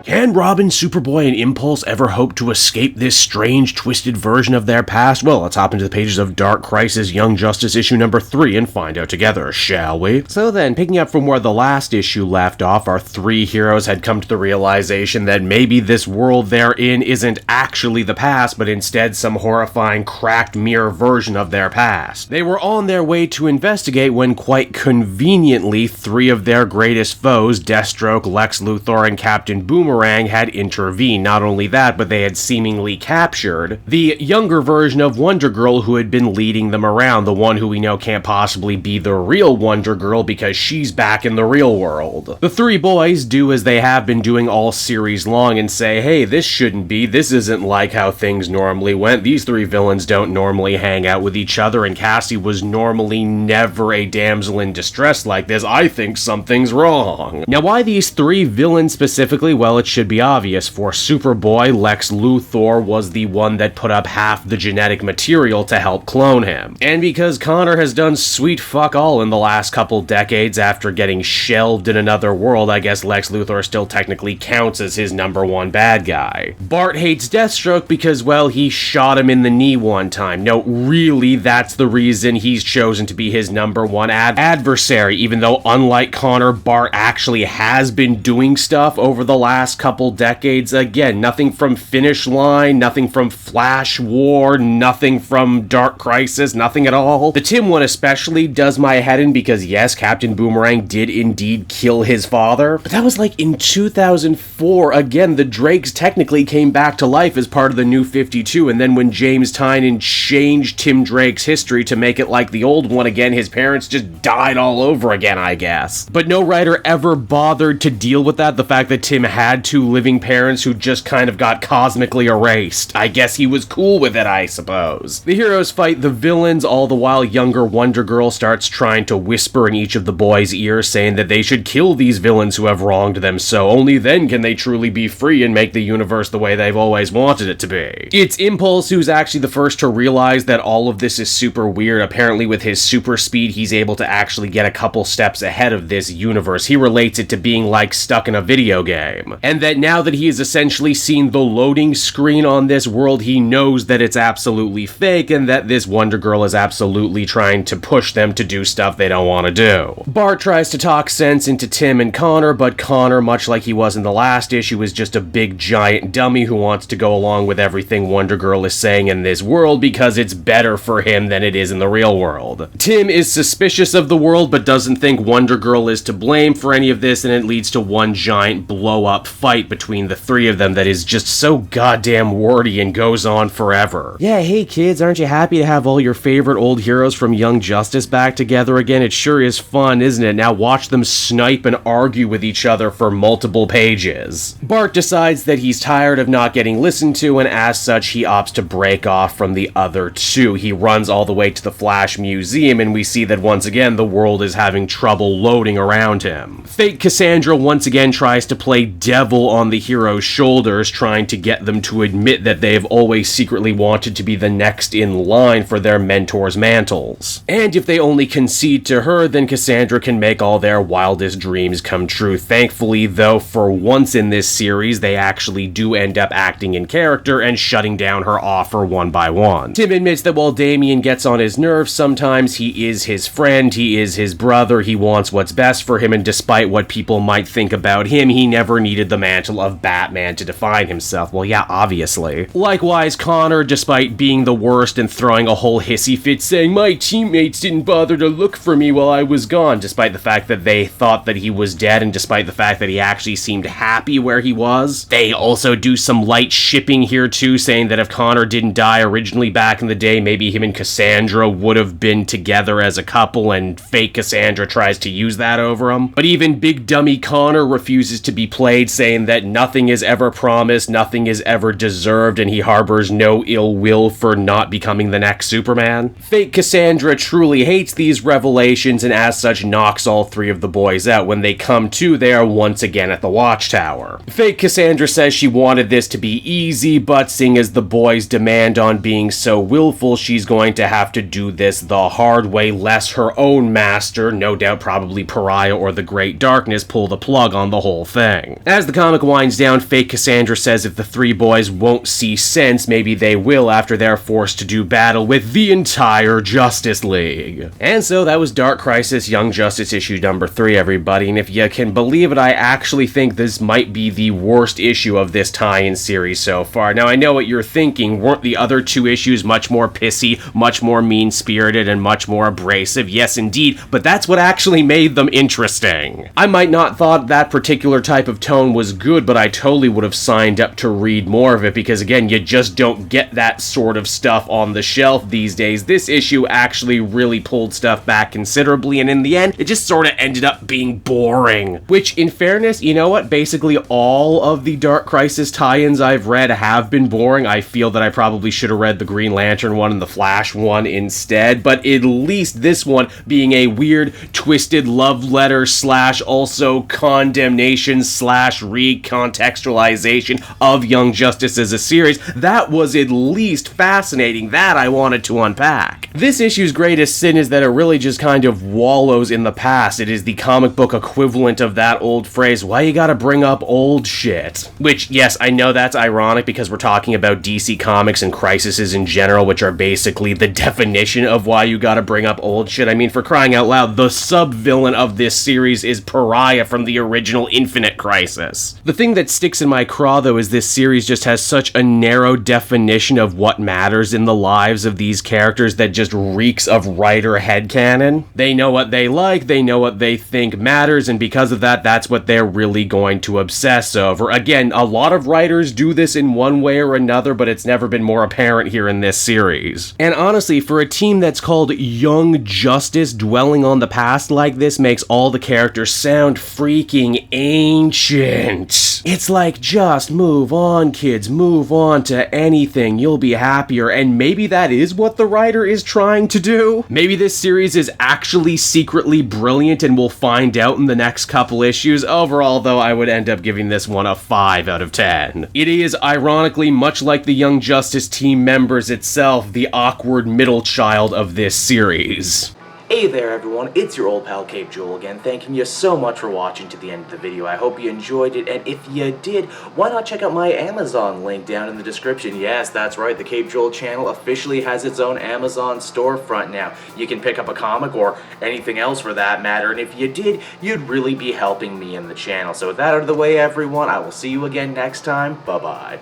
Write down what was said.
Can Robin, Superboy, and Impulse ever hope to escape this strange, twisted version of their past? Well, let's hop into the pages of Dark Crisis Young Justice issue number 3 and find out together, shall we? So then, picking up from where the last issue left off, our three heroes had come to the realization that maybe this world they're in isn't actually the past, but instead some horrifying, cracked mirror version of their past. They were on their way to investigate when, quite conveniently, three of their greatest foes, Deathstroke, Lex Luthor, and Captain Boomerang, had intervened. Not only that, but they had seemingly captured the younger version of Wonder Girl who had been leading them around, the one who we know can't possibly be the real Wonder Girl because she's back in the real world. The three boys do as they have been doing all series long and say, hey, this shouldn't be, this isn't like how things normally went, these three villains don't normally hang out with each other, and Cassie was normally never a damsel in distress like this, I think something's wrong. Now why these three villains specifically? Well, it should be obvious. For Superboy, Lex Luthor was the one that put up half the genetic material to help clone him. And because Connor has done sweet fuck all in the last couple decades after getting shelved in another world, I guess Lex Luthor still technically counts as his number one bad guy. Bart hates Deathstroke because, well, he shot him in the knee one time. No, really, that's the reason he's chosen to be his number one adversary, even though unlike Connor, Bart actually has been doing stuff over the last couple decades. Again, nothing from Finish Line, nothing from Flash War, nothing from Dark Crisis, nothing at all. The Tim one especially does my head in because yes, Captain Boomerang did indeed kill his father, but that was like in 2004. Again, the Drakes technically came back to life as part of the New 52, and then when James Tynion changed Tim Drake's history to make it like the old one again, his parents just died all over again, I guess. But no writer ever bothered to deal with that, the fact that Tim had two living parents who just kind of got cosmically erased. I guess he was cool with it, I suppose. The heroes fight the villains, all the while younger Wonder Girl starts trying to whisper in each of the boys' ears, saying that they should kill these villains who have wronged them, so only then can they truly be free and make the universe the way they've always wanted it to be. It's Impulse who's actually the first to realize that all of this is super weird. Apparently with his super speed, he's able to actually get a couple steps ahead of this universe. He relates it to being like stuck in a video game. And that now that he has essentially seen the loading screen on this world, he knows that it's absolutely fake and that this Wonder Girl is absolutely trying to push them to do stuff they don't want to do. Bart tries to talk sense into Tim and Connor, but Connor, much like he was in the last issue, is just a big giant dummy who wants to go along with everything Wonder Girl is saying in this world because it's better for him than it is in the real world. Tim is suspicious of the world but doesn't think Wonder Girl is to blame for any of this, and it leads to one giant blow-up fight between the three of them that is just so goddamn wordy and goes on forever. Yeah, hey kids, aren't you happy to have all your favorite old heroes from Young Justice back together again? It sure is fun, isn't it? Now watch them snipe and argue with each other for multiple pages. Bart decides that he's tired of not getting listened to, and as such he opts to break off from the other two. He runs all the way to the Flash Museum, and we see that once again the world is having trouble loading around him. Fake Cassandra once again tries to play devil on the heroes' shoulders, trying to get them to admit that they've always secretly wanted to be the next in line for their mentor's mantles. And if they only concede to her, then Cassandra can make all their wildest dreams come true. Thankfully, though, for once in this series, they actually do end up acting in character and shutting down her offer one by one. Tim admits that while Damian gets on his nerves sometimes, he is his friend, he is his brother, he wants what's best for him, and despite what people might think about him, he never needed the mantle of Batman to define himself. Well, yeah, obviously. Likewise, Connor, despite being the worst and throwing a whole hissy fit saying, my teammates didn't bother to look for me while I was gone, despite the fact that they thought that he was dead, and despite the fact that he actually seemed happy where he was. They also do some light shipping here too, saying that if Connor didn't die originally back in the day, maybe him and Cassandra would have been together as a couple, and fake Cassandra tries to use that over him. But even big dummy Connor refuses to be played, saying that nothing is ever promised, nothing is ever deserved, and he harbors no ill will for not becoming the next Superman. Fake Cassandra truly hates these revelations, and as such knocks all three of the boys out. When they come to, they are once again at the Watchtower. Fake Cassandra says she wanted this to be easy, but seeing as the boys demand on being so willful, she's going to have to do this the hard way, lest her own master, no doubt probably Pariah or the Great Darkness, pull the plug on the whole thing. As the comic winds down, fake Cassandra says if the three boys won't see sense, maybe they will after they're forced to do battle with the entire Justice League. And so that was Dark Crisis Young Justice issue number 3, everybody, and if you can believe it, I actually think this might be the worst issue of this tie-in series so far. Now, I know what you're thinking, weren't the other 2 issues much more pissy, much more mean-spirited, and much more abrasive? Yes, indeed, but that's what actually made them interesting. I might not thought that particular type of tone was good, but I totally would have signed up to read more of it, because again, you just don't get that sort of stuff on the shelf these days. This issue actually really pulled stuff back considerably, and in the end, it just sort of ended up being boring. Which, in fairness, you know what? Basically all of the Dark Crisis tie-ins I've read have been boring. I feel that I probably should have read the Green Lantern one and the Flash one instead, but at least this one being a weird, twisted love letter slash also condemnation slash recontextualization of Young Justice as a series, that was at least fascinating. That I wanted to unpack. This issue's greatest sin is that it really just kind of wallows in the past. It is the comic book equivalent of that old phrase, why you gotta bring up old shit? Which, yes, I know that's ironic because we're talking about DC Comics and crises in general, which are basically the definition of why you gotta bring up old shit. I mean, for crying out loud, the sub-villain of this series is Pariah from the original Infinite Crisis. The thing that sticks in my craw, though, is this series just has such a narrow definition of what matters in the lives of these characters that just reeks of writer headcanon. They know what they like, they know what they think matters, and because of that, that's what they're really going to obsess over. Again, a lot of writers do this in one way or another, but it's never been more apparent here in this series. And honestly, for a team that's called Young Justice, dwelling on the past like this makes all the characters sound freaking ancient. It's like, just move on, kids, move on to anything, you'll be happier, and maybe that is what the writer is trying to do? Maybe this series is actually secretly brilliant and we'll find out in the next couple issues. Overall, though, I would end up giving this one a 5 out of 10. It is, ironically, much like the Young Justice team members itself, the awkward middle child of this series. Hey there everyone, it's your old pal Cape Joel again, thanking you so much for watching to the end of the video. I hope you enjoyed it, and if you did, why not check out my Amazon link down in the description. Yes, that's right, the Cape Joel channel officially has its own Amazon storefront now. You can pick up a comic or anything else for that matter, and if you did, you'd really be helping me in the channel. So with that out of the way, everyone, I will see you again next time. Bye-bye.